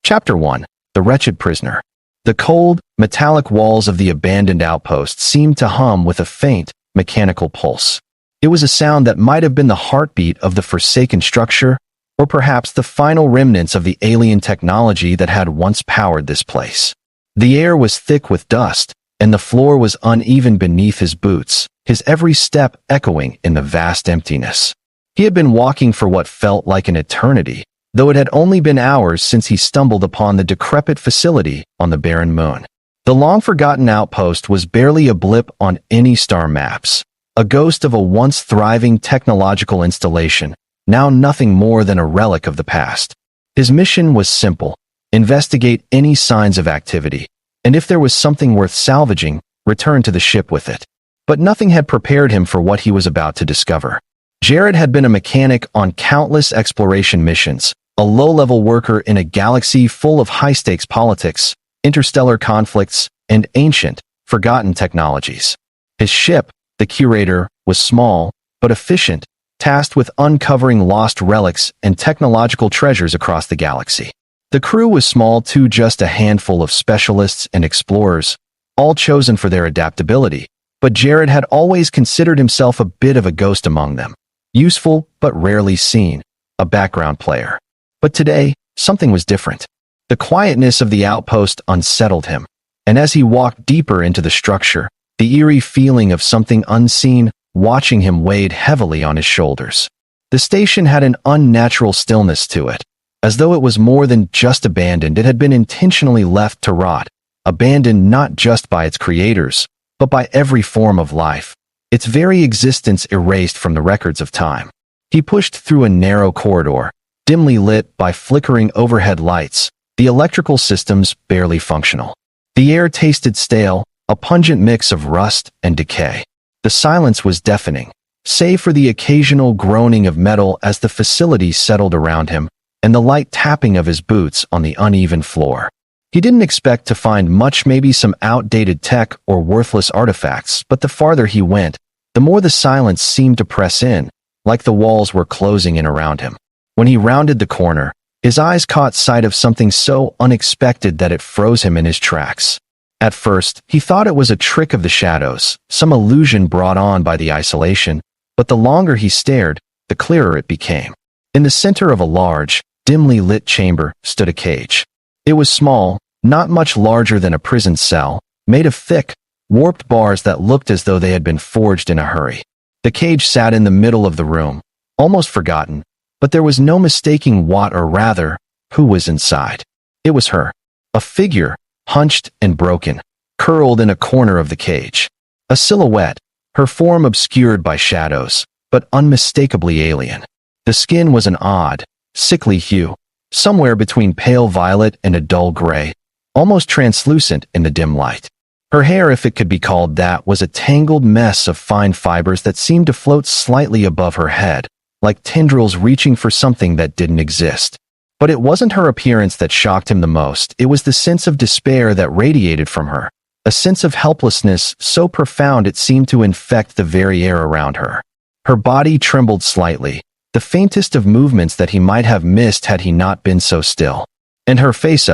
Chapter 1. The Wretched Prisoner. The cold, metallic walls of the abandoned outpost seemed to hum with a faint, mechanical pulse. It was a sound that might have been the heartbeat of the forsaken structure, or perhaps the final remnants of the alien technology that had once powered this place. The air was thick with dust, and the floor was uneven beneath his boots, his every step echoing in the vast emptiness. He had been walking for what felt like an eternity, though it had only been hours since he stumbled upon the decrepit facility on the barren moon. The long-forgotten outpost was barely a blip on any star maps, a ghost of a once thriving technological installation, now nothing more than a relic of the past. His mission was simple: investigate any signs of activity, and if there was something worth salvaging, return to the ship with it. But nothing had prepared him for what he was about to discover. Jared had been a mechanic on countless exploration missions, a low-level worker in a galaxy full of high-stakes politics, interstellar conflicts, and ancient, forgotten technologies. His ship, the Curator, was small, but efficient, tasked with uncovering lost relics and technological treasures across the galaxy. The crew was small too, just a handful of specialists and explorers, all chosen for their adaptability, but Jared had always considered himself a bit of a ghost among them. Useful, but rarely seen, a background player. But today, something was different. The quietness of the outpost unsettled him, and as he walked deeper into the structure, the eerie feeling of something unseen watching him weighed heavily on his shoulders. The station had an unnatural stillness to it, as though it was more than just abandoned. It had been intentionally left to rot, abandoned not just by its creators, but by every form of life, its very existence erased from the records of time. He pushed through a narrow corridor, dimly lit by flickering overhead lights, the electrical systems barely functional. The air tasted stale, a pungent mix of rust and decay. The silence was deafening, save for the occasional groaning of metal as the facility settled around him, and the light tapping of his boots on the uneven floor. He didn't expect to find much, maybe some outdated tech or worthless artifacts, but the farther he went, the more the silence seemed to press in, like the walls were closing in around him. When he rounded the corner, his eyes caught sight of something so unexpected that it froze him in his tracks. At first, he thought it was a trick of the shadows, some illusion brought on by the isolation, but the longer he stared, the clearer it became. In the center of a large, dimly lit chamber stood a cage. It was small, not much larger than a prison cell, made of thick, warped bars that looked as though they had been forged in a hurry. The cage sat in the middle of the room, almost forgotten, but there was no mistaking what, or rather, who was inside. It was her. A figure, hunched and broken, curled in a corner of the cage. A silhouette, her form obscured by shadows, but unmistakably alien. The skin was an odd, sickly hue, somewhere between pale violet and a dull gray, almost translucent in the dim light. Her hair, if it could be called that, was a tangled mess of fine fibers that seemed to float slightly above her head, like tendrils reaching for something that didn't exist. But it wasn't her appearance that shocked him the most. It was the sense of despair that radiated from her, a sense of helplessness so profound it seemed to infect the very air around her. Her body trembled slightly, the faintest of movements that he might have missed had he not been so still. And her face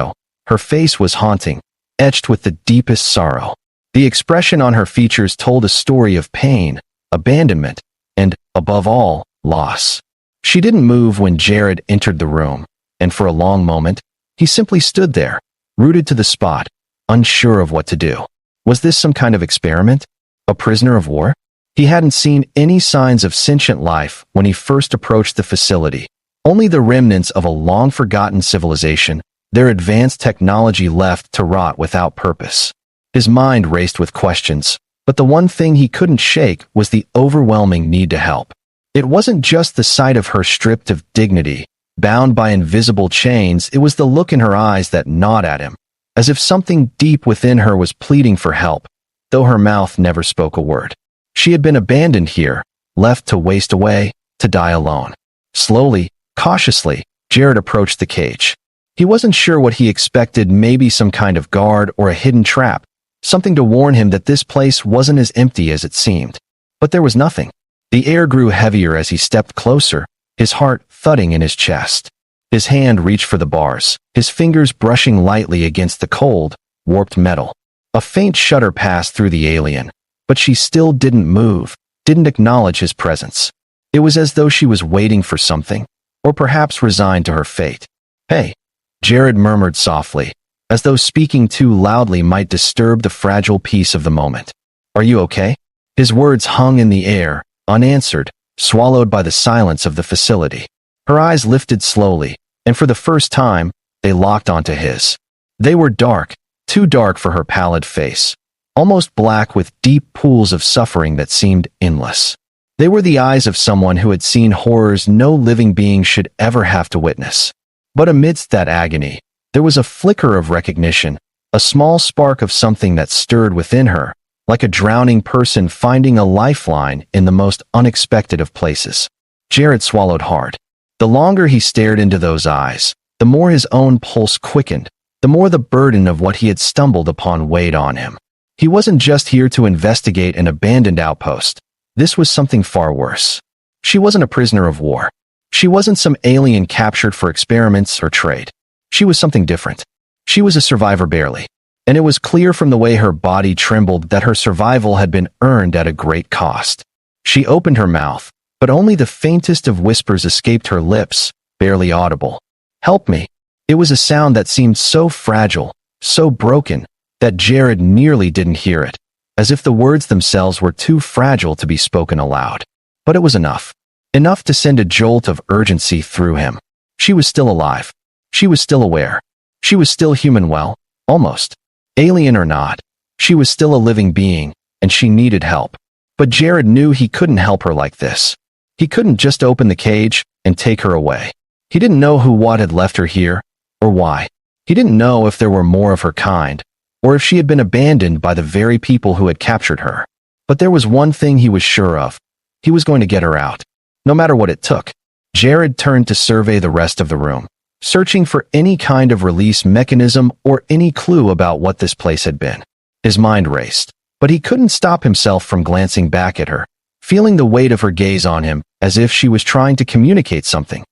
was haunting, etched with the deepest sorrow. The expression on her features told a story of pain, abandonment, and, above all, loss. She didn't move when Jared entered the room, and for a long moment, he simply stood there, rooted to the spot, unsure of what to do. Was this some kind of experiment? A prisoner of war? He hadn't seen any signs of sentient life when he first approached the facility, only the remnants of a long-forgotten civilization, their advanced technology left to rot without purpose. His mind raced with questions, but the one thing he couldn't shake was the overwhelming need to help. It wasn't just the sight of her stripped of dignity, bound by invisible chains. It was the look in her eyes that gnawed at him, as if something deep within her was pleading for help, though her mouth never spoke a word. She had been abandoned here, left to waste away, to die alone. Slowly, cautiously, Jared approached the cage. He wasn't sure what he expected, maybe some kind of guard or a hidden trap, something to warn him that this place wasn't as empty as it seemed. But there was nothing. The air grew heavier as he stepped closer, his heart thudding in his chest. His hand reached for the bars, his fingers brushing lightly against the cold, warped metal. A faint shudder passed through the alien, but she still didn't move, didn't acknowledge his presence. It was as though she was waiting for something, or perhaps resigned to her fate. "Hey," Jared murmured softly, as though speaking too loudly might disturb the fragile peace of the moment. "Are you okay?" His words hung in the air, unanswered, swallowed by the silence of the facility. Her eyes lifted slowly, and for the first time, they locked onto his. They were dark, too dark for her pallid face, almost black with deep pools of suffering that seemed endless. They were the eyes of someone who had seen horrors no living being should ever have to witness. But amidst that agony, there was a flicker of recognition, a small spark of something that stirred within her, like a drowning person finding a lifeline in the most unexpected of places. Jared swallowed hard. The longer he stared into those eyes, the more his own pulse quickened, the more the burden of what he had stumbled upon weighed on him. He wasn't just here to investigate an abandoned outpost. This was something far worse. She wasn't a prisoner of war. She wasn't some alien captured for experiments or trade. She was something different. She was a survivor barely, and it was clear from the way her body trembled that her survival had been earned at a great cost. She opened her mouth, but only the faintest of whispers escaped her lips, barely audible. "Help me." It was a sound that seemed so fragile, so broken, that Jared nearly didn't hear it, as if the words themselves were too fragile to be spoken aloud. But it was enough. Enough to send a jolt of urgency through him. She was still alive. She was still aware. She was still human, well, almost. Alien or not, she was still a living being, and she needed help. But Jared knew he couldn't help her like this. He couldn't just open the cage and take her away. He didn't know who what had left her here, or why. He didn't know if there were more of her kind, or if she had been abandoned by the very people who had captured her. But there was one thing he was sure of. He was going to get her out, no matter what it took. Jared turned to survey the rest of the room, searching for any kind of release mechanism or any clue about what this place had been. His mind raced, but he couldn't stop himself from glancing back at her, feeling the weight of her gaze on him as if she was trying to communicate something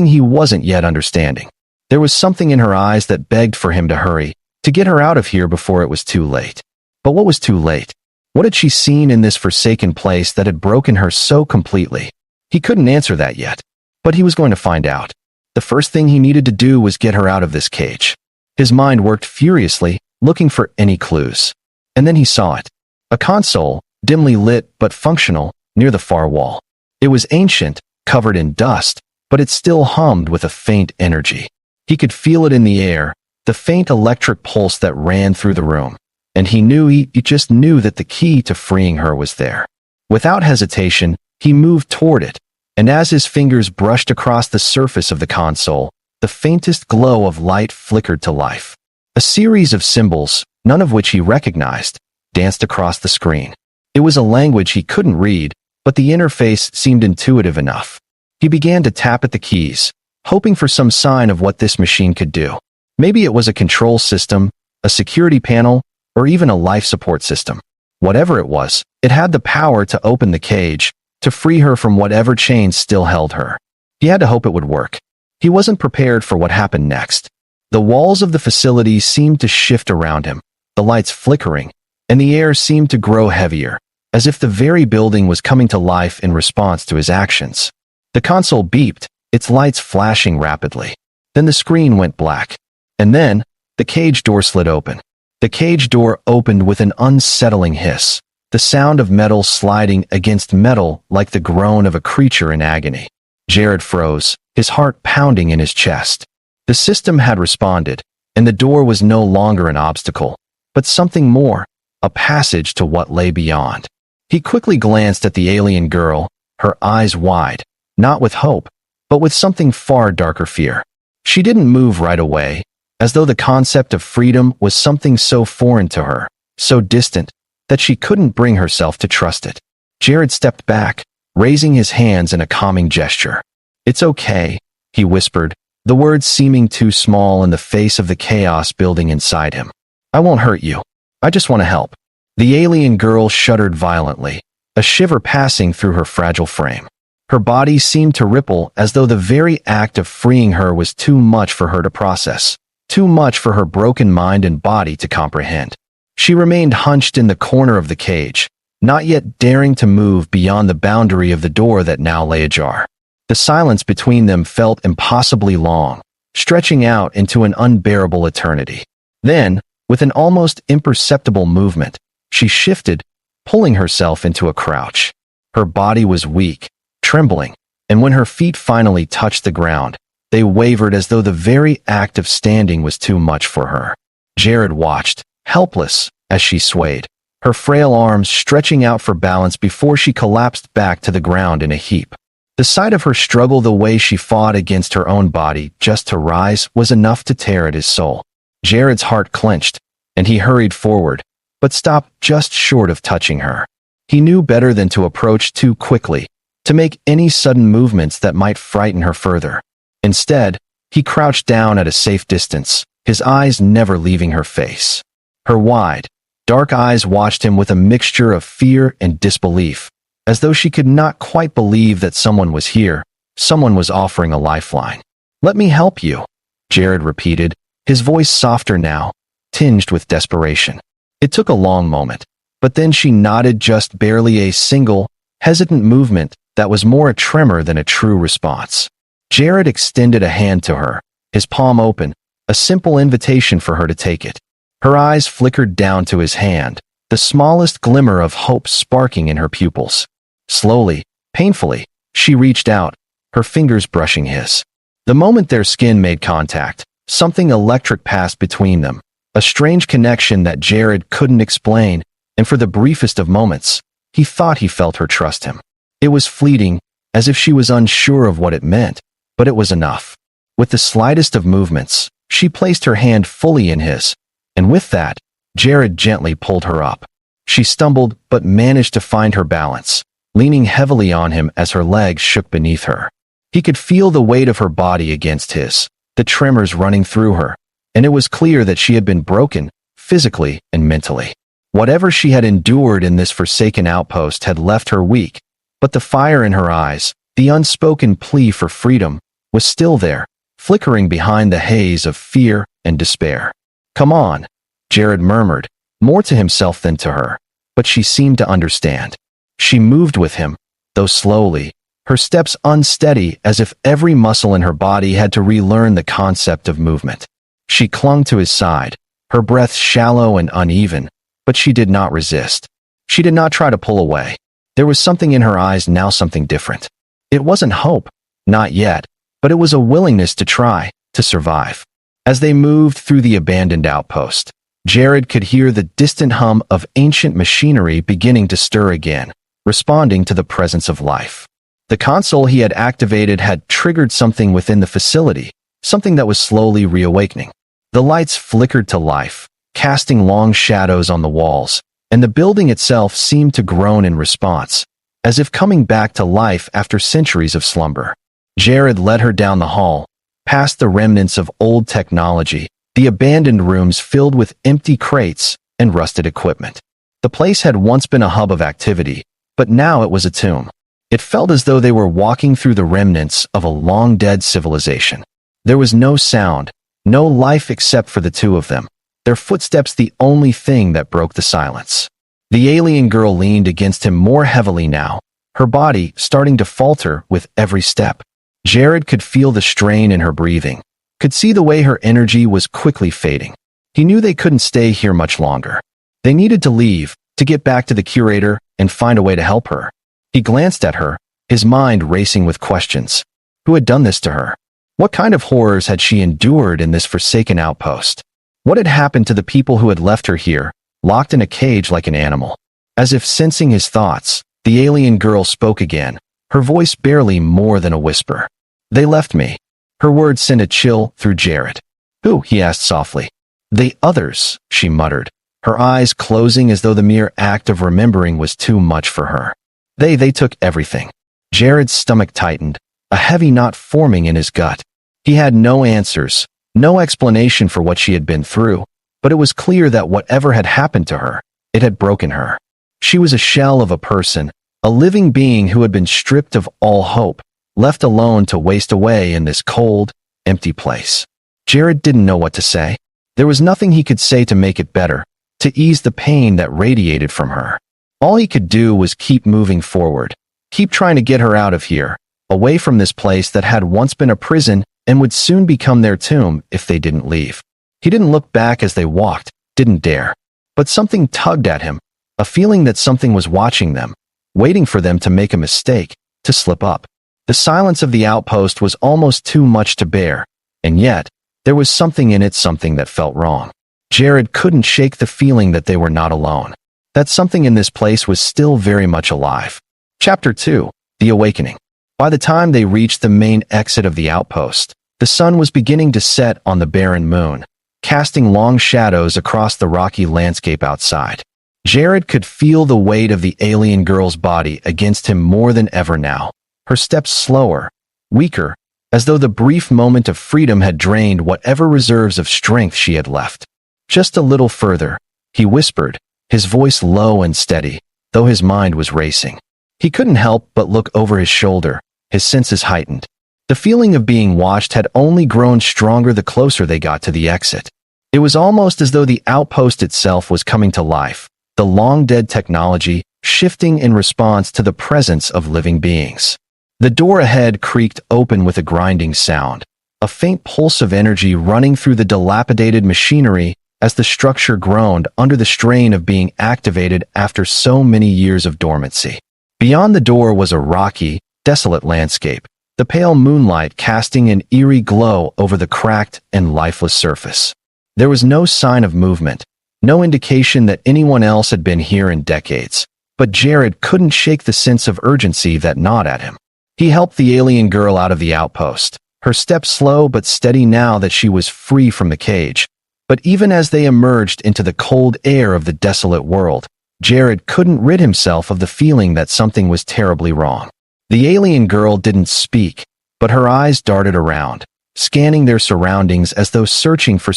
he wasn't yet understanding. There was something in her eyes that begged for him to hurry, to get her out of here before it was too late. But what was too late? What had she seen in this forsaken place that had broken her so completely? He couldn't answer that yet, but he was going to find out. The first thing he needed to do was get her out of this cage. His mind worked furiously, looking for any clues. And then he saw it. A console, dimly lit but functional, near the far wall. It was ancient, covered in dust, but it still hummed with a faint energy. He could feel it in the air, the faint electric pulse that ran through the room, and he just knew that the key to freeing her was there. Without hesitation, he moved toward it, and as his fingers brushed across the surface of the console, the faintest glow of light flickered to life. A series of symbols, none of which he recognized, danced across the screen. It was a language he couldn't read, but the interface seemed intuitive enough. He began to tap at the keys, hoping for some sign of what this machine could do. Maybe it was a control system, a security panel, or even a life support system. Whatever it was, it had the power to open the cage, to free her from whatever chains still held her. He had to hope it would work. He wasn't prepared for what happened next. The walls of the facility seemed to shift around him, the lights flickering, and the air seemed to grow heavier, as if the very building was coming to life in response to his actions. The console beeped, its lights flashing rapidly. Then the screen went black. And then, the cage door slid open. The cage door opened with an unsettling hiss, the sound of metal sliding against metal like the groan of a creature in agony. Jared froze, his heart pounding in his chest. The system had responded, and the door was no longer an obstacle, but something more, a passage to what lay beyond. He quickly glanced at the alien girl, her eyes wide, not with hope, but with something far darker fear. She didn't move right away, as though the concept of freedom was something so foreign to her, so distant, that she couldn't bring herself to trust it. Jared stepped back, raising his hands in a calming gesture. "It's okay," he whispered, the words seeming too small in the face of the chaos building inside him. "I won't hurt you. I just want to help." The alien girl shuddered violently, a shiver passing through her fragile frame. Her body seemed to ripple as though the very act of freeing her was too much for her to process, too much for her broken mind and body to comprehend. She remained hunched in the corner of the cage, not yet daring to move beyond the boundary of the door that now lay ajar. The silence between them felt impossibly long, stretching out into an unbearable eternity. Then, with an almost imperceptible movement, she shifted, pulling herself into a crouch. Her body was weak, trembling, and when her feet finally touched the ground, they wavered as though the very act of standing was too much for her. Jared watched, helpless, as she swayed, her frail arms stretching out for balance before she collapsed back to the ground in a heap. The sight of her struggle, the way she fought against her own body just to rise, was enough to tear at his soul. Jared's heart clenched, and he hurried forward, but stopped just short of touching her. He knew better than to approach too quickly, to make any sudden movements that might frighten her further. Instead, he crouched down at a safe distance, his eyes never leaving her face. Her wide, dark eyes watched him with a mixture of fear and disbelief, as though she could not quite believe that someone was here, someone was offering a lifeline. "Let me help you," Jared repeated, his voice softer now, tinged with desperation. It took a long moment, but then she nodded, just barely, a single, hesitant movement that was more a tremor than a true response. Jared extended a hand to her, his palm open, a simple invitation for her to take it. Her eyes flickered down to his hand, the smallest glimmer of hope sparking in her pupils. Slowly, painfully, she reached out, her fingers brushing his. The moment their skin made contact, something electric passed between them, a strange connection that Jared couldn't explain, and for the briefest of moments, he thought he felt her trust him. It was fleeting, as if she was unsure of what it meant, but it was enough. With the slightest of movements, she placed her hand fully in his, and with that, Jared gently pulled her up. She stumbled but managed to find her balance, leaning heavily on him as her legs shook beneath her. He could feel the weight of her body against his, the tremors running through her, and it was clear that she had been broken, physically and mentally. Whatever she had endured in this forsaken outpost had left her weak, but the fire in her eyes, the unspoken plea for freedom, was still there, flickering behind the haze of fear and despair. "Come on," Jared murmured, more to himself than to her, but she seemed to understand. She moved with him, though slowly, her steps unsteady, as if every muscle in her body had to relearn the concept of movement. She clung to his side, her breath shallow and uneven, but she did not resist. She did not try to pull away. There was something in her eyes now, something different. It wasn't hope, not yet, but it was a willingness to try, to survive. As they moved through the abandoned outpost, Jared could hear the distant hum of ancient machinery beginning to stir again, responding to the presence of life. The console he had activated had triggered something within the facility, something that was slowly reawakening. The lights flickered to life, casting long shadows on the walls, and the building itself seemed to groan in response, as if coming back to life after centuries of slumber. Jared led her down the hall, past the remnants of old technology, the abandoned rooms filled with empty crates and rusted equipment. The place had once been a hub of activity, but now it was a tomb. It felt as though they were walking through the remnants of a long-dead civilization. There was no sound, no life except for the two of them, their footsteps the only thing that broke the silence. The alien girl leaned against him more heavily now, her body starting to falter with every step. Jared could feel the strain in her breathing, could see the way her energy was quickly fading. He knew they couldn't stay here much longer. They needed to leave, to get back to the curator and find a way to help her. He glanced at her, his mind racing with questions. Who had done this to her? What kind of horrors had she endured in this forsaken outpost? What had happened to the people who had left her here, locked in a cage like an animal? As if sensing his thoughts, the alien girl spoke again, her voice barely more than a whisper. "They left me." Her words sent a chill through Jared. "Who?" he asked softly. "The others," she muttered, her eyes closing as though the mere act of remembering was too much for her. They took everything." Jared's stomach tightened, a heavy knot forming in his gut. He had no answers, no explanation for what she had been through, but it was clear that whatever had happened to her, it had broken her. She was a shell of a person, A living being who had been stripped of all hope, left alone to waste away in this cold, empty place. Jared didn't know what to say. There was nothing he could say to make it better, to ease the pain that radiated from her. All he could do was keep moving forward, keep trying to get her out of here, away from this place that had once been a prison and would soon become their tomb if they didn't leave. He didn't look back as they walked, didn't dare. But something tugged at him, a feeling that something was watching them, waiting for them to make a mistake, to slip up. The silence of the outpost was almost too much to bear, and yet, there was something in it, something that felt wrong. Jared couldn't shake the feeling that they were not alone, that something in this place was still very much alive. Chapter 2, The Awakening. By the time they reached the main exit of the outpost, the sun was beginning to set on the barren moon, casting long shadows across the rocky landscape outside. Jared could feel the weight of the alien girl's body against him more than ever now, her steps slower, weaker, as though the brief moment of freedom had drained whatever reserves of strength she had left. Just a little further, he whispered, his voice low and steady, though his mind was racing. He couldn't help but look over his shoulder, his senses heightened. The feeling of being watched had only grown stronger the closer they got to the exit. It was almost as though the outpost itself was coming to life, the long-dead technology shifting in response to the presence of living beings. The door ahead creaked open with a grinding sound, a faint pulse of energy running through the dilapidated machinery as the structure groaned under the strain of being activated after so many years of dormancy. Beyond the door was a rocky, desolate landscape, the pale moonlight casting an eerie glow over the cracked and lifeless surface. There was no sign of movement, no indication that anyone else had been here in decades, but Jared couldn't shake the sense of urgency that gnawed at him. He helped the alien girl out of the outpost, her steps slow but steady now that she was free from the cage. But even as they emerged into the cold air of the desolate world, Jared couldn't rid himself of the feeling that something was terribly wrong. The alien girl didn't speak, but her eyes darted around, scanning their surroundings as though searching for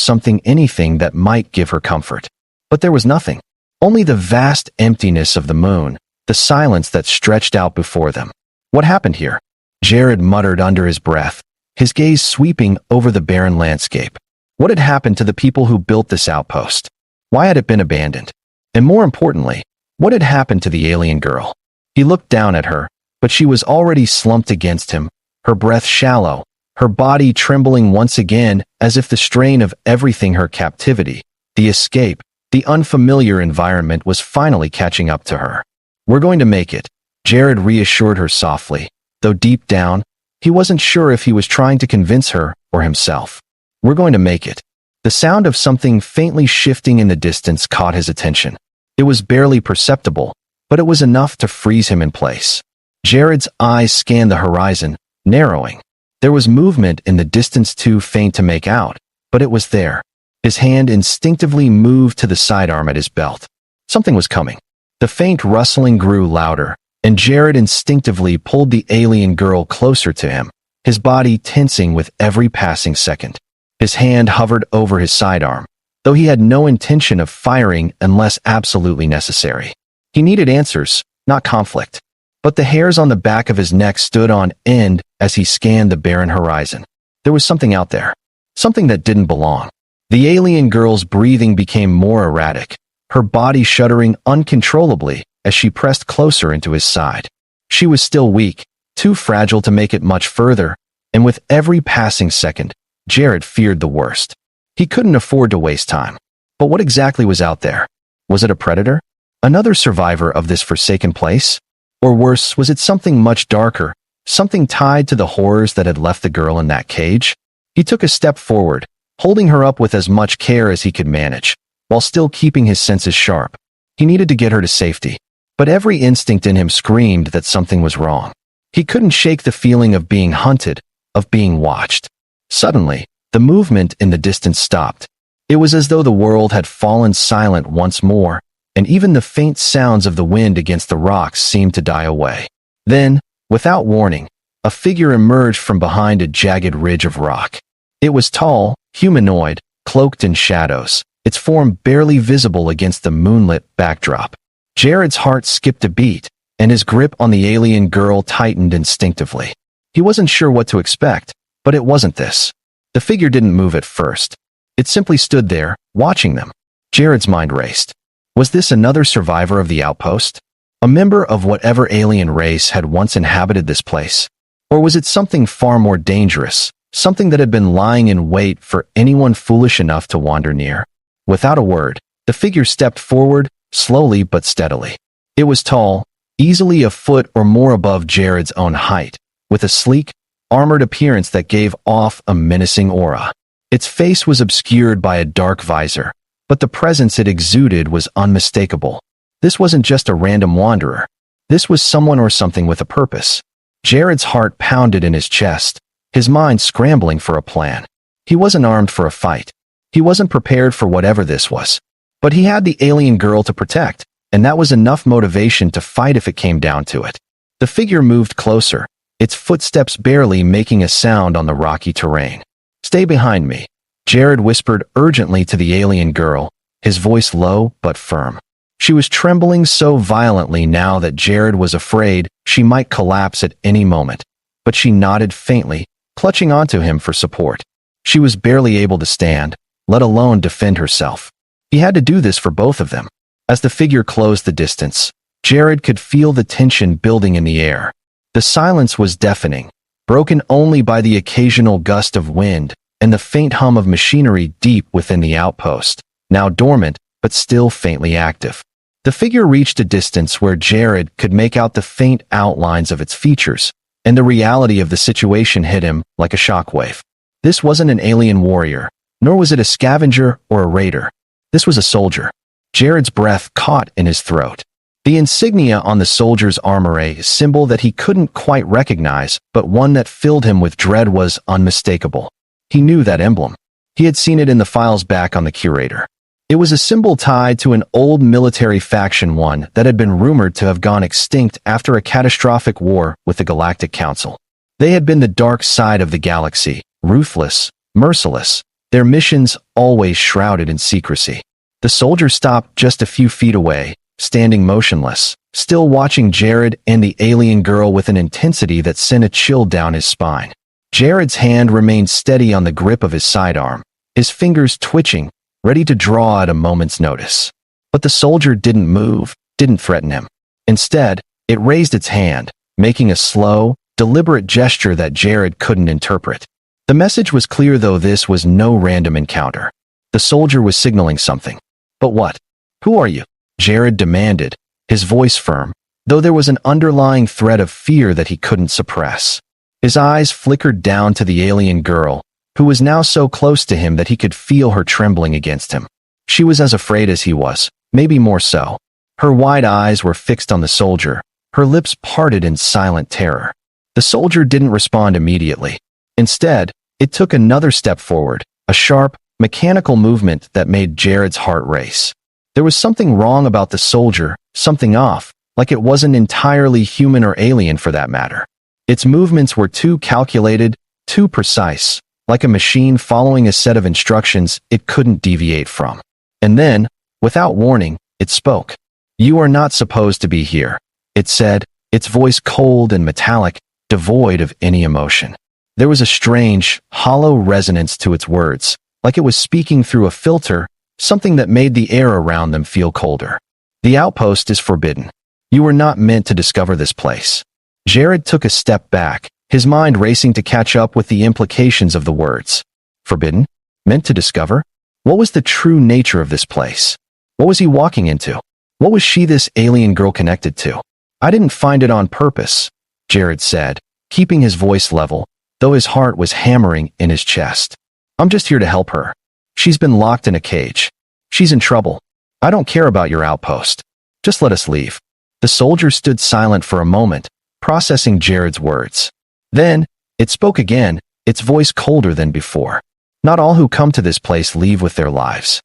anything that might give her comfort. But there was nothing. Only the vast emptiness of the moon, the silence that stretched out before them. What happened here? Jared muttered under his breath, his gaze sweeping over the barren landscape. What had happened to the people who built this outpost? Why had it been abandoned? And more importantly, what had happened to the alien girl? He looked down at her, but she was already slumped against him, her breath shallow, her body trembling once again as if the strain of everything, her captivity, the escape, the unfamiliar environment, was finally catching up to her. "We're going to make it," Jared reassured her softly, though deep down, he wasn't sure if he was trying to convince her or himself. "We're going to make it." The sound of something faintly shifting in the distance caught his attention. It was barely perceptible, but it was enough to freeze him in place. Jared's eyes scanned the horizon, narrowing. There was movement in the distance too faint to make out, but it was there. His hand instinctively moved to the sidearm at his belt. Something was coming. The faint rustling grew louder, and Jared instinctively pulled the alien girl closer to him, his body tensing with every passing second. His hand hovered over his sidearm, though he had no intention of firing unless absolutely necessary. He needed answers, not conflict. But the hairs on the back of his neck stood on end as he scanned the barren horizon. There was something out there, something that didn't belong. The alien girl's breathing became more erratic, her body shuddering uncontrollably as she pressed closer into his side. She was still weak, too fragile to make it much further, and with every passing second, Jared feared the worst. He couldn't afford to waste time. But what exactly was out there? Was it a predator? Another survivor of this forsaken place? Or worse, was it something much darker, something tied to the horrors that had left the girl in that cage? He took a step forward, holding her up with as much care as he could manage, while still keeping his senses sharp. He needed to get her to safety, but every instinct in him screamed that something was wrong. He couldn't shake the feeling of being hunted, of being watched. Suddenly, the movement in the distance stopped. It was as though the world had fallen silent once more, and even the faint sounds of the wind against the rocks seemed to die away. Then, without warning, a figure emerged from behind a jagged ridge of rock. It was tall, humanoid, cloaked in shadows, its form barely visible against the moonlit backdrop. Jared's heart skipped a beat, and his grip on the alien girl tightened instinctively. He wasn't sure what to expect, but it wasn't this. The figure didn't move at first. It simply stood there, watching them. Jared's mind raced. Was this another survivor of the outpost? A member of whatever alien race had once inhabited this place? Or was it something far more dangerous, something that had been lying in wait for anyone foolish enough to wander near? Without a word, the figure stepped forward, slowly but steadily. It was tall, easily a foot or more above Jared's own height, with a sleek, armored appearance that gave off a menacing aura. Its face was obscured by a dark visor, but the presence it exuded was unmistakable. This wasn't just a random wanderer. This was someone or something with a purpose. Jared's heart pounded in his chest, his mind scrambling for a plan. He wasn't armed for a fight. He wasn't prepared for whatever this was. But he had the alien girl to protect, and that was enough motivation to fight if it came down to it. The figure moved closer, its footsteps barely making a sound on the rocky terrain. "Stay behind me," Jared whispered urgently to the alien girl, his voice low but firm. She was trembling so violently now that Jared was afraid she might collapse at any moment, but she nodded faintly, clutching onto him for support. She was barely able to stand, let alone defend herself. He had to do this for both of them. As the figure closed the distance, Jared could feel the tension building in the air. The silence was deafening, broken only by the occasional gust of wind and the faint hum of machinery deep within the outpost, now dormant but still faintly active. The figure reached a distance where Jared could make out the faint outlines of its features, and the reality of the situation hit him like a shockwave. This wasn't an alien warrior, nor was it a scavenger or a raider. This was a soldier. Jared's breath caught in his throat. The insignia on the soldier's armor, a symbol that he couldn't quite recognize, but one that filled him with dread, was unmistakable. He knew that emblem. He had seen it in the files back on the curator. It was a symbol tied to an old military faction, one that had been rumored to have gone extinct after a catastrophic war with the Galactic Council. They had been the dark side of the galaxy, ruthless, merciless, their missions always shrouded in secrecy. The soldier stopped just a few feet away, standing motionless, still watching Jared and the alien girl with an intensity that sent a chill down his spine. Jared's hand remained steady on the grip of his sidearm, his fingers twitching, ready to draw at a moment's notice. But the soldier didn't move, didn't threaten him. Instead, it raised its hand, making a slow, deliberate gesture that Jared couldn't interpret. The message was clear, though this was no random encounter. The soldier was signaling something. But what? "Who are you?" Jared demanded, his voice firm, though there was an underlying thread of fear that he couldn't suppress. His eyes flickered down to the alien girl, who was now so close to him that he could feel her trembling against him. She was as afraid as he was, maybe more so. Her wide eyes were fixed on the soldier, her lips parted in silent terror. The soldier didn't respond immediately. Instead, it took another step forward, a sharp, mechanical movement that made Jared's heart race. There was something wrong about the soldier, something off, like it wasn't entirely human or alien for that matter. Its movements were too calculated, too precise, like a machine following a set of instructions it couldn't deviate from. And then, without warning, it spoke. "You are not supposed to be here," it said, its voice cold and metallic, devoid of any emotion. There was a strange, hollow resonance to its words, like it was speaking through a filter, something that made the air around them feel colder. "The outpost is forbidden. You were not meant to discover this place." Jared took a step back, his mind racing to catch up with the implications of the words. Forbidden? Meant to discover? What was the true nature of this place? What was he walking into? What was she, this alien girl, connected to? "I didn't find it on purpose," Jared said, keeping his voice level, though his heart was hammering in his chest. "I'm just here to help her. She's been locked in a cage. She's in trouble. I don't care about your outpost. Just let us leave." The soldier stood silent for a moment, processing Jared's words. Then, it spoke again, its voice colder than before. "Not all who come to this place leave with their lives."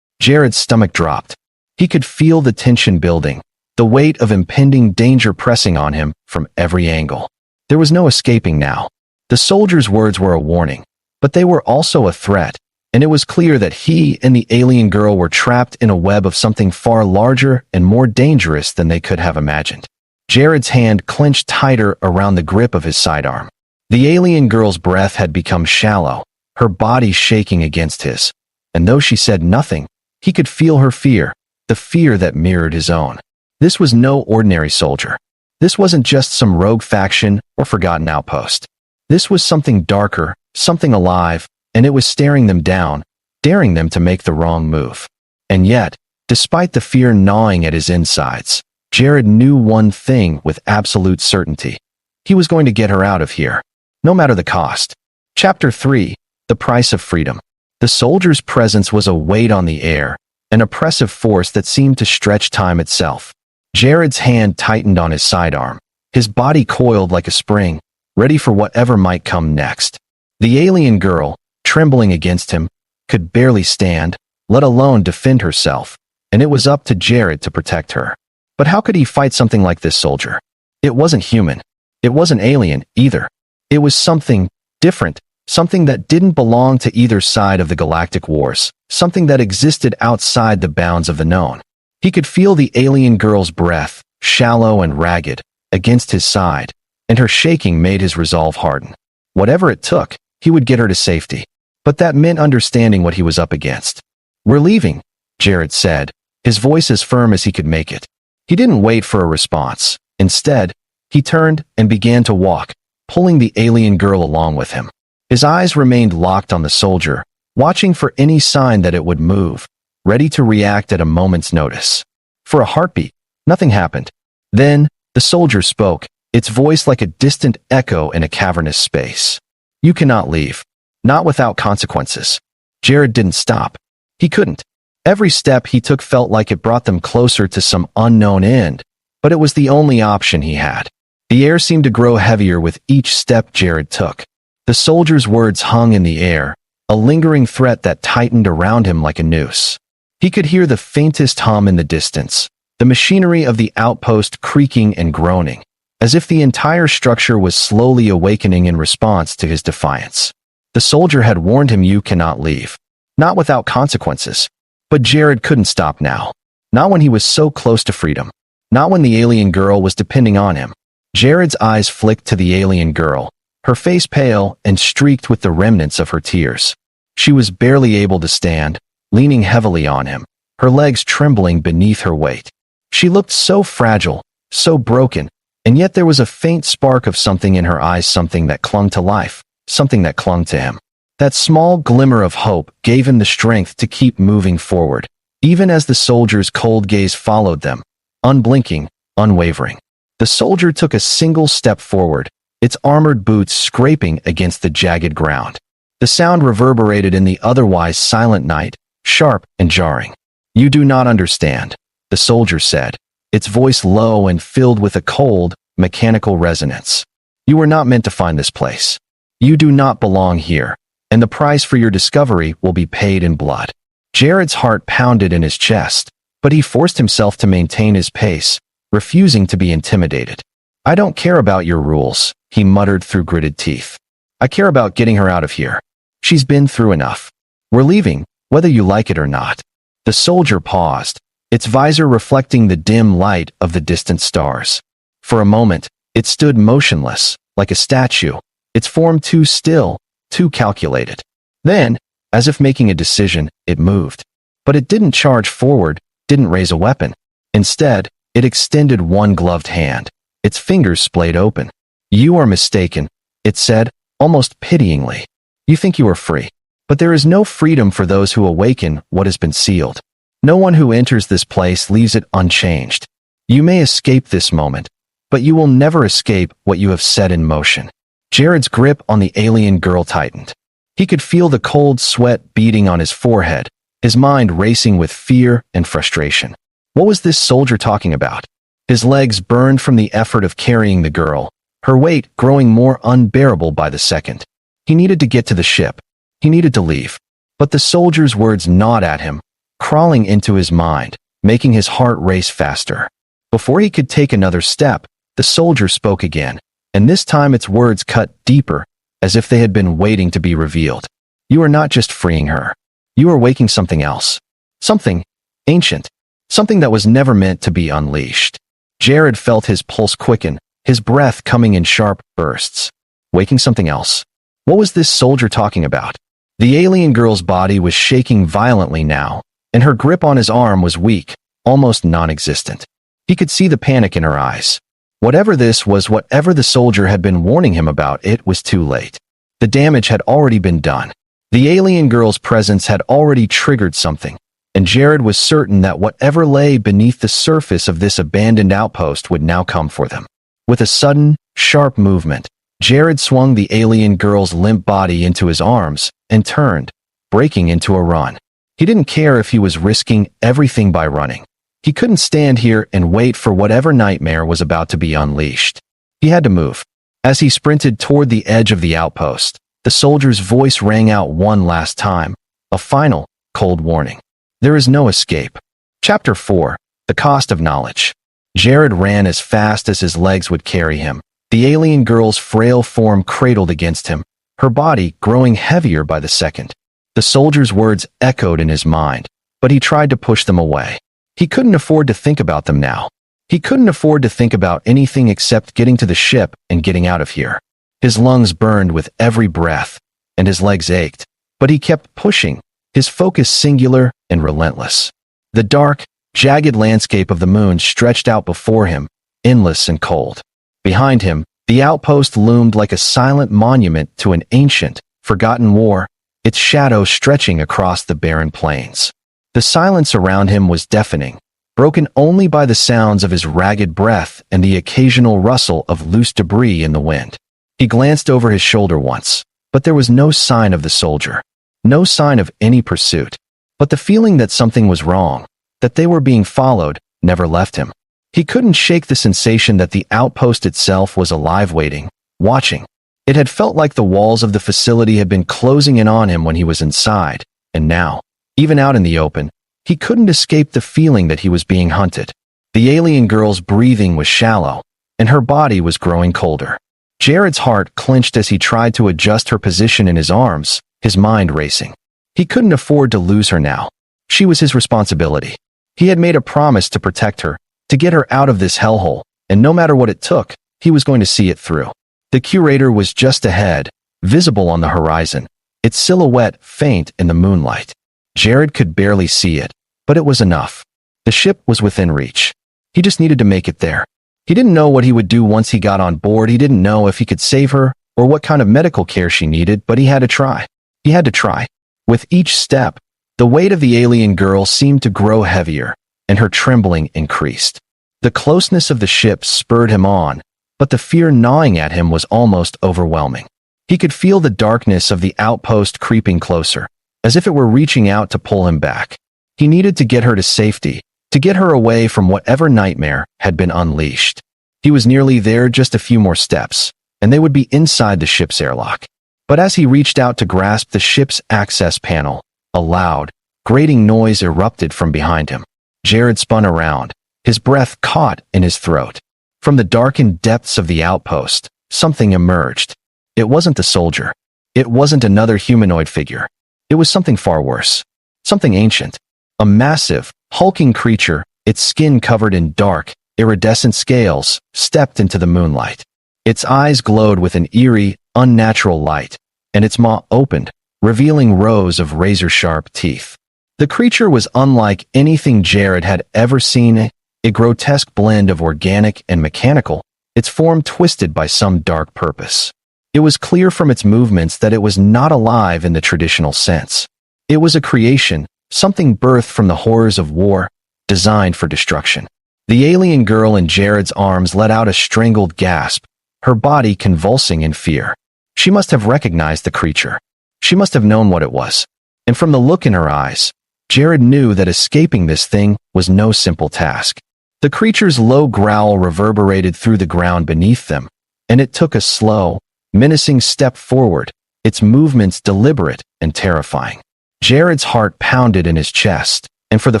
Jared's stomach dropped. He could feel the tension building, the weight of impending danger pressing on him from every angle. There was no escaping now. The soldier's words were a warning, but they were also a threat, and it was clear that he and the alien girl were trapped in a web of something far larger and more dangerous than they could have imagined. Jared's hand clenched tighter around the grip of his sidearm. The alien girl's breath had become shallow, her body shaking against his. And though she said nothing, he could feel her fear, the fear that mirrored his own. This was no ordinary soldier. This wasn't just some rogue faction or forgotten outpost. This was something darker, something alive, and it was staring them down, daring them to make the wrong move. And yet, despite the fear gnawing at his insides, Jared knew one thing with absolute certainty. He was going to get her out of here, no matter the cost. Chapter 3: The Price of Freedom. The soldier's presence was a weight on the air, an oppressive force that seemed to stretch time itself. Jared's hand tightened on his sidearm, his body coiled like a spring, ready for whatever might come next. The alien girl, trembling against him, could barely stand, let alone defend herself, and it was up to Jared to protect her. But how could he fight something like this soldier? It wasn't human. It wasn't alien, either. It was something different, something that didn't belong to either side of the galactic wars, something that existed outside the bounds of the known. He could feel the alien girl's breath, shallow and ragged, against his side, and her shaking made his resolve harden. Whatever it took, he would get her to safety. But that meant understanding what he was up against. "We're leaving," Jared said, his voice as firm as he could make it. He didn't wait for a response. Instead, he turned and began to walk, pulling the alien girl along with him. His eyes remained locked on the soldier, watching for any sign that it would move, ready to react at a moment's notice. For a heartbeat, nothing happened. Then, the soldier spoke, its voice like a distant echo in a cavernous space. "You cannot leave. Not without consequences." Jared didn't stop. He couldn't. Every step he took felt like it brought them closer to some unknown end, but it was the only option he had. The air seemed to grow heavier with each step Jared took. The soldier's words hung in the air, a lingering threat that tightened around him like a noose. He could hear the faintest hum in the distance, the machinery of the outpost creaking and groaning, as if the entire structure was slowly awakening in response to his defiance. The soldier had warned him, "You cannot leave. Not without consequences." But Jared couldn't stop now. Not when he was so close to freedom. Not when the alien girl was depending on him. Jared's eyes flicked to the alien girl, her face pale and streaked with the remnants of her tears. She was barely able to stand, leaning heavily on him, her legs trembling beneath her weight. She looked so fragile, so broken, and yet there was a faint spark of something in her eyes, something that clung to life, something that clung to him. That small glimmer of hope gave him the strength to keep moving forward, even as the soldier's cold gaze followed them, unblinking, unwavering. The soldier took a single step forward, its armored boots scraping against the jagged ground. The sound reverberated in the otherwise silent night, sharp and jarring. "You do not understand," the soldier said, its voice low and filled with a cold, mechanical resonance. "You were not meant to find this place. You do not belong here, and the price for your discovery will be paid in blood." Jared's heart pounded in his chest, but he forced himself to maintain his pace, refusing to be intimidated. "I don't care about your rules," he muttered through gritted teeth. "I care about getting her out of here. She's been through enough. We're leaving, whether you like it or not." The soldier paused, its visor reflecting the dim light of the distant stars. For a moment, it stood motionless, like a statue, its form too still, too calculated. Then, as if making a decision, it moved. But it didn't charge forward, didn't raise a weapon. Instead, it extended one gloved hand, its fingers splayed open. "You are mistaken," it said, almost pityingly. "You think you are free. But there is no freedom for those who awaken what has been sealed. No one who enters this place leaves it unchanged. You may escape this moment, but you will never escape what you have set in motion." Jared's grip on the alien girl tightened. He could feel the cold sweat beading on his forehead, his mind racing with fear and frustration. What was this soldier talking about? His legs burned from the effort of carrying the girl, her weight growing more unbearable by the second. He needed to get to the ship. He needed to leave. But the soldier's words gnawed at him, crawling into his mind, making his heart race faster. Before he could take another step, the soldier spoke again, and this time its words cut deeper, as if they had been waiting to be revealed. "You are not just freeing her. You are waking something else. Something ancient. Something that was never meant to be unleashed." Jared felt his pulse quicken, his breath coming in sharp bursts. Waking something else. What was this soldier talking about? The alien girl's body was shaking violently now, and her grip on his arm was weak, almost non-existent. He could see the panic in her eyes. Whatever this was, whatever the soldier had been warning him about, it was too late. The damage had already been done. The alien girl's presence had already triggered something, and Jared was certain that whatever lay beneath the surface of this abandoned outpost would now come for them. With a sudden, sharp movement, Jared swung the alien girl's limp body into his arms and turned, breaking into a run. He didn't care if he was risking everything by running. He couldn't stand here and wait for whatever nightmare was about to be unleashed. He had to move. As he sprinted toward the edge of the outpost, the soldier's voice rang out one last time, a final, cold warning. There is no escape. Chapter 4. The Cost of Knowledge. Jared ran as fast as his legs would carry him, the alien girl's frail form cradled against him, her body growing heavier by the second. The soldier's words echoed in his mind, but he tried to push them away. He couldn't afford to think about them now. He couldn't afford to think about anything except getting to the ship and getting out of here. His lungs burned with every breath, and his legs ached, but he kept pushing, his focus singular and relentless. The dark, jagged landscape of the moon stretched out before him, endless and cold. Behind him, the outpost loomed like a silent monument to an ancient, forgotten war, its shadow stretching across the barren plains. The silence around him was deafening, broken only by the sounds of his ragged breath and the occasional rustle of loose debris in the wind. He glanced over his shoulder once, but there was no sign of the soldier, no sign of any pursuit. But the feeling that something was wrong, that they were being followed, never left him. He couldn't shake the sensation that the outpost itself was alive, waiting, watching. It had felt like the walls of the facility had been closing in on him when he was inside, and now, even out in the open, he couldn't escape the feeling that he was being hunted. The alien girl's breathing was shallow, and her body was growing colder. Jared's heart clenched as he tried to adjust her position in his arms, his mind racing. He couldn't afford to lose her now. She was his responsibility. He had made a promise to protect her, to get her out of this hellhole, and no matter what it took, he was going to see it through. The curator was just ahead, visible on the horizon, its silhouette faint in the moonlight. Jared could barely see it, but it was enough. The ship was within reach. He just needed to make it there. He didn't know what he would do once he got on board. He didn't know if he could save her or what kind of medical care she needed, but he had to try. He had to try. With each step, the weight of the alien girl seemed to grow heavier, and her trembling increased. The closeness of the ship spurred him on, but the fear gnawing at him was almost overwhelming. He could feel the darkness of the outpost creeping closer, as if it were reaching out to pull him back. He needed to get her to safety, to get her away from whatever nightmare had been unleashed. He was nearly there, just a few more steps, and they would be inside the ship's airlock. But as he reached out to grasp the ship's access panel, a loud, grating noise erupted from behind him. Jared spun around, his breath caught in his throat. From the darkened depths of the outpost, something emerged. It wasn't the soldier. It wasn't another humanoid figure. It was something far worse. Something ancient. A massive, hulking creature, its skin covered in dark, iridescent scales, stepped into the moonlight. Its eyes glowed with an eerie, unnatural light, and its maw opened, revealing rows of razor-sharp teeth. The creature was unlike anything Jared had ever seen, a grotesque blend of organic and mechanical, its form twisted by some dark purpose. It was clear from its movements that it was not alive in the traditional sense. It was a creation, something birthed from the horrors of war, designed for destruction. The alien girl in Jared's arms let out a strangled gasp, her body convulsing in fear. She must have recognized the creature. She must have known what it was. And from the look in her eyes, Jared knew that escaping this thing was no simple task. The creature's low growl reverberated through the ground beneath them, and it took a slow, menacing step forward, its movements deliberate and terrifying. Jared's heart pounded in his chest, and for the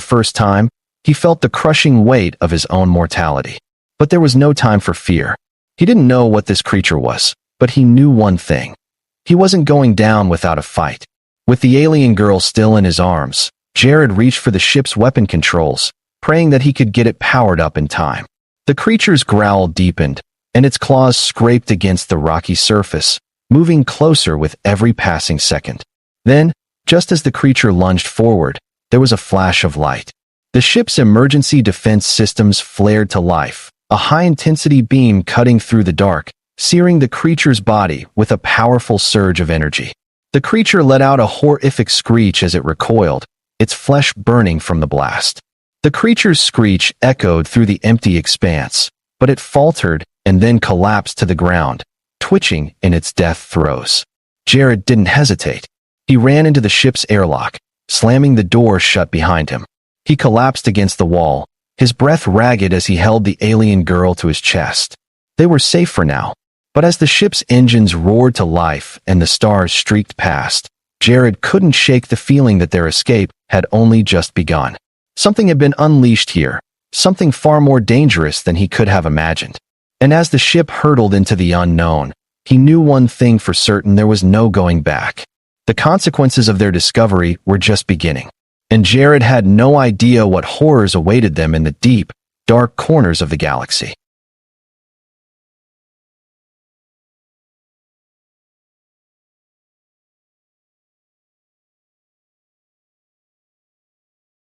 first time, he felt the crushing weight of his own mortality. But there was no time for fear. He didn't know what this creature was, but he knew one thing. He wasn't going down without a fight. With the alien girl still in his arms, Jared reached for the ship's weapon controls, praying that he could get it powered up in time. The creature's growl deepened, and its claws scraped against the rocky surface, moving closer with every passing second. Then, just as the creature lunged forward, there was a flash of light. The ship's emergency defense systems flared to life, a high-intensity beam cutting through the dark, searing the creature's body with a powerful surge of energy. The creature let out a horrific screech as it recoiled, its flesh burning from the blast. The creature's screech echoed through the empty expanse, but it faltered and then collapsed to the ground, twitching in its death throes. Jared didn't hesitate. He ran into the ship's airlock, slamming the door shut behind him. He collapsed against the wall, his breath ragged as he held the alien girl to his chest. They were safe for now, but as the ship's engines roared to life and the stars streaked past, Jared couldn't shake the feeling that their escape had only just begun. Something had been unleashed here, something far more dangerous than he could have imagined. And as the ship hurtled into the unknown, he knew one thing for certain: there was no going back. The consequences of their discovery were just beginning, and Jared had no idea what horrors awaited them in the deep, dark corners of the galaxy.